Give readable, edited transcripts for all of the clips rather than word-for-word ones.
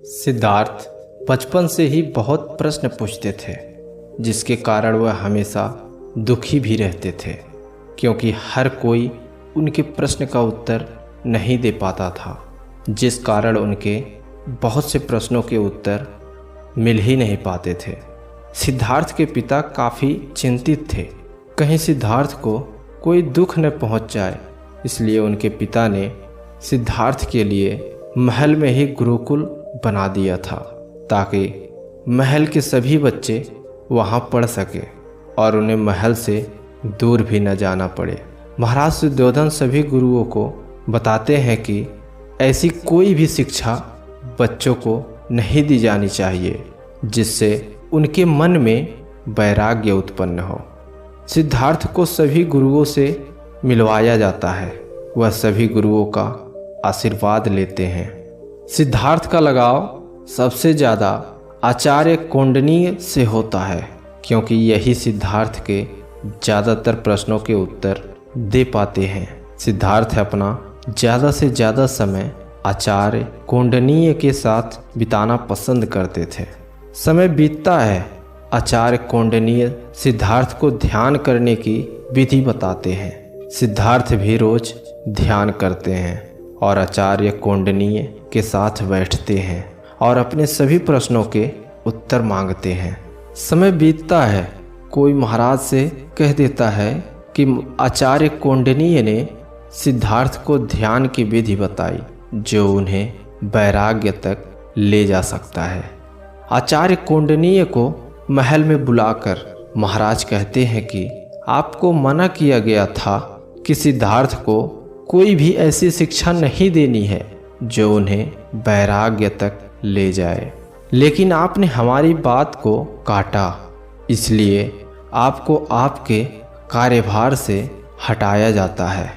सिद्धार्थ बचपन से ही बहुत प्रश्न पूछते थे, जिसके कारण वह हमेशा दुखी भी रहते थे, क्योंकि हर कोई उनके प्रश्न का उत्तर नहीं दे पाता था, जिस कारण उनके बहुत से प्रश्नों के उत्तर मिल ही नहीं पाते थे। सिद्धार्थ के पिता काफ़ी चिंतित थे, कहीं सिद्धार्थ को कोई दुख न पहुंच जाए, इसलिए उनके पिता ने सिद्धार्थ के लिए महल में ही गुरुकुल बना दिया था, ताकि महल के सभी बच्चे वहां पढ़ सके और उन्हें महल से दूर भी न जाना पड़े। महाराज सुद्धोधन सभी गुरुओं को बताते हैं कि ऐसी कोई भी शिक्षा बच्चों को नहीं दी जानी चाहिए जिससे उनके मन में वैराग्य उत्पन्न हो। सिद्धार्थ को सभी गुरुओं से मिलवाया जाता है, वह सभी गुरुओं का आशीर्वाद लेते हैं। सिद्धार्थ का लगाव सबसे ज़्यादा आचार्य कौंडिन्य से होता है, क्योंकि यही सिद्धार्थ के ज़्यादातर प्रश्नों के उत्तर दे पाते हैं। सिद्धार्थ अपना ज़्यादा से ज़्यादा समय आचार्य कौंडिन्य के साथ बिताना पसंद करते थे। समय बीतता है, आचार्य कौंडिन्य सिद्धार्थ को ध्यान करने की विधि बताते हैं। सिद्धार्थ भी रोज ध्यान करते हैं और आचार्य कौंडिन्य के साथ बैठते हैं और अपने सभी प्रश्नों के उत्तर मांगते हैं। समय बीतता है, कोई महाराज से कह देता है कि आचार्य कौंडिन्य ने सिद्धार्थ को ध्यान की विधि बताई जो उन्हें वैराग्य तक ले जा सकता है। आचार्य कौंडिन्य को महल में बुलाकर महाराज कहते हैं कि आपको मना किया गया था कि सिद्धार्थ को कोई भी ऐसी शिक्षा नहीं देनी है जो उन्हें वैराग्य तक ले जाए, लेकिन आपने हमारी बात को काटा, इसलिए आपको आपके कार्यभार से हटाया जाता है।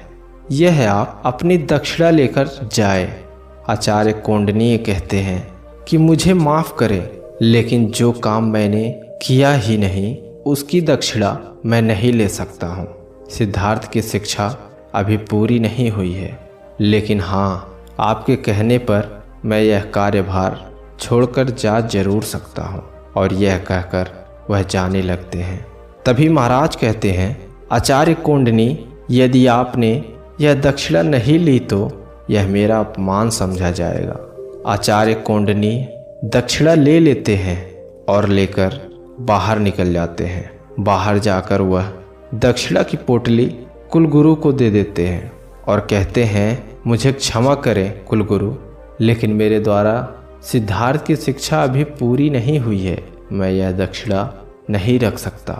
यह आप अपनी दक्षिणा लेकर जाए। आचार्य कौंडिन्य कहते हैं कि मुझे माफ़ करें, लेकिन जो काम मैंने किया ही नहीं उसकी दक्षिणा मैं नहीं ले सकता हूँ। सिद्धार्थ की शिक्षा अभी पूरी नहीं हुई है, लेकिन हाँ, आपके कहने पर मैं यह कार्यभार छोड़कर जा जरूर सकता हूँ। और यह कहकर वह जाने लगते हैं। तभी महाराज कहते हैं, आचार्य कौंडिन्य, यदि आपने यह दक्षिणा नहीं ली तो यह मेरा अपमान समझा जाएगा। आचार्य कौंडिन्य दक्षिणा ले लेते हैं और लेकर बाहर निकल जाते हैं। बाहर जाकर वह दक्षिणा की पोटली कुलगुरु को दे देते हैं और कहते हैं, मुझे क्षमा करें कुलगुरु, लेकिन मेरे द्वारा सिद्धार्थ की शिक्षा अभी पूरी नहीं हुई है, मैं यह दक्षिणा नहीं रख सकता।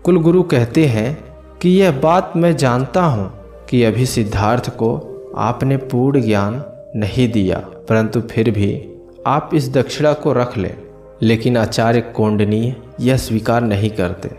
कुलगुरु कहते हैं कि यह बात मैं जानता हूँ कि अभी सिद्धार्थ को आपने पूर्ण ज्ञान नहीं दिया, परंतु फिर भी आप इस दक्षिणा को रख लें। लेकिन आचार्य कौंडिन्य यह स्वीकार नहीं करते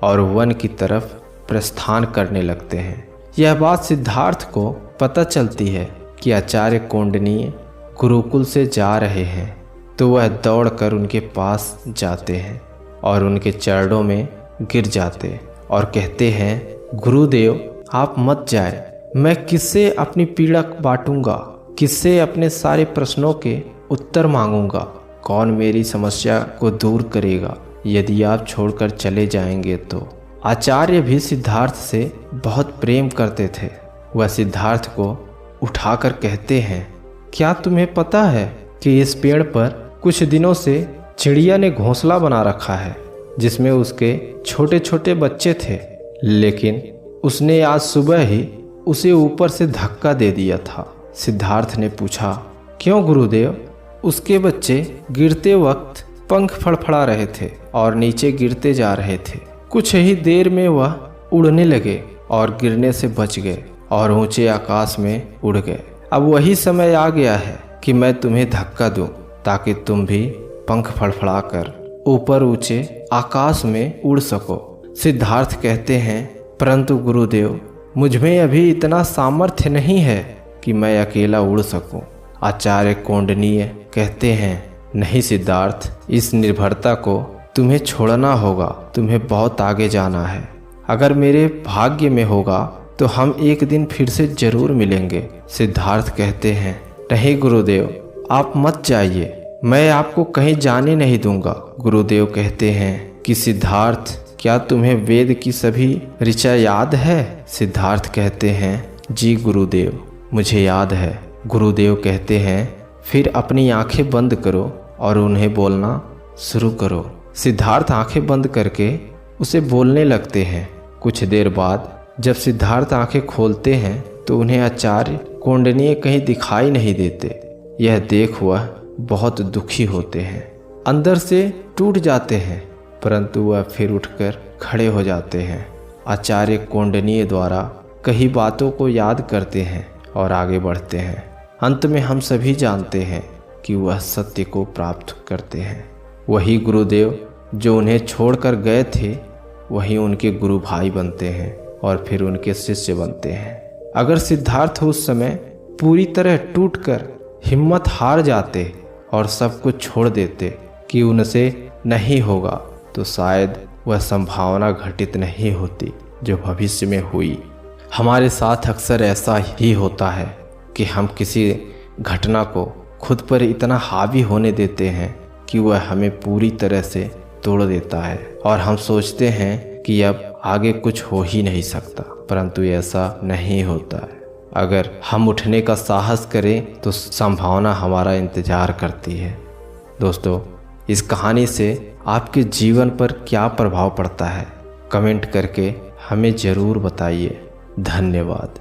और वन की तरफ प्रस्थान करने लगते हैं। यह बात सिद्धार्थ को पता चलती है कि आचार्य कौंडिन्य गुरुकुल से जा रहे हैं, तो वह दौड़कर उनके पास जाते हैं और उनके चरणों में गिर जाते और कहते हैं, गुरुदेव आप मत जाए, मैं किससे अपनी पीड़ा बांटूंगा, किससे अपने सारे प्रश्नों के उत्तर मांगूंगा, कौन मेरी समस्या को दूर करेगा यदि आप छोड़कर चले जाएंगे तो। आचार्य भी सिद्धार्थ से बहुत प्रेम करते थे। वह सिद्धार्थ को उठाकर कहते हैं, क्या तुम्हें पता है कि इस पेड़ पर कुछ दिनों से चिड़िया ने घोंसला बना रखा है, जिसमें उसके छोटे छोटे बच्चे थे, लेकिन उसने आज सुबह ही उसे ऊपर से धक्का दे दिया था। सिद्धार्थ ने पूछा, क्यों गुरुदेव? उसके बच्चे गिरते वक्त पंख फड़फड़ा रहे थे और नीचे गिरते जा रहे थे। कुछ ही देर में वह उड़ने लगे और गिरने से बच गए और ऊंचे आकाश में उड़ गए। अब वही समय आ गया है कि मैं तुम्हें धक्का दूं, ताकि तुम भी पंख फड़फड़ाकर ऊपर ऊंचे आकाश में उड़ सको। सिद्धार्थ कहते हैं, परंतु गुरुदेव, मुझमें अभी इतना सामर्थ्य नहीं है कि मैं अकेला उड़ सकूं। आचार्य कौंडिन्य कहते हैं, नहीं सिद्धार्थ, इस निर्भरता को तुम्हें छोड़ना होगा, तुम्हें बहुत आगे जाना है। अगर मेरे भाग्य में होगा तो हम एक दिन फिर से जरूर मिलेंगे। सिद्धार्थ कहते हैं, नहीं गुरुदेव, आप मत जाइए, मैं आपको कहीं जाने नहीं दूंगा। गुरुदेव कहते हैं कि सिद्धार्थ, क्या तुम्हें वेद की सभी ऋचा याद है? सिद्धार्थ कहते हैं, जी गुरुदेव, मुझे याद है। गुरुदेव कहते हैं, फिर अपनी आंखें बंद करो और उन्हें बोलना शुरू करो। सिद्धार्थ आंखें बंद करके उसे बोलने लगते हैं। कुछ देर बाद जब सिद्धार्थ आंखें खोलते हैं तो उन्हें आचार्य कौंडिन्य कहीं दिखाई नहीं देते। यह देख वह बहुत दुखी होते हैं, अंदर से टूट जाते हैं, परंतु वह फिर उठकर खड़े हो जाते हैं। आचार्य कौंडिन्य द्वारा कई बातों को याद करते हैं और आगे बढ़ते हैं। अंत में हम सभी जानते हैं कि वह सत्य को प्राप्त करते हैं। वही गुरुदेव जो उन्हें छोड़कर गए थे, वही उनके गुरु भाई बनते हैं और फिर उनके शिष्य बनते हैं। अगर सिद्धार्थ उस समय पूरी तरह टूटकर हिम्मत हार जाते और सब कुछ छोड़ देते कि उनसे नहीं होगा, तो शायद वह संभावना घटित नहीं होती जो भविष्य में हुई। हमारे साथ अक्सर ऐसा ही होता है कि हम किसी घटना को खुद पर इतना हावी होने देते हैं कि वह हमें पूरी तरह से तोड़ देता है और हम सोचते हैं कि अब आगे कुछ हो ही नहीं सकता, परंतु ऐसा नहीं होता है। अगर हम उठने का साहस करें तो संभावना हमारा इंतज़ार करती है। दोस्तों, इस कहानी से आपके जीवन पर क्या प्रभाव पड़ता है, कमेंट करके हमें ज़रूर बताइए। धन्यवाद।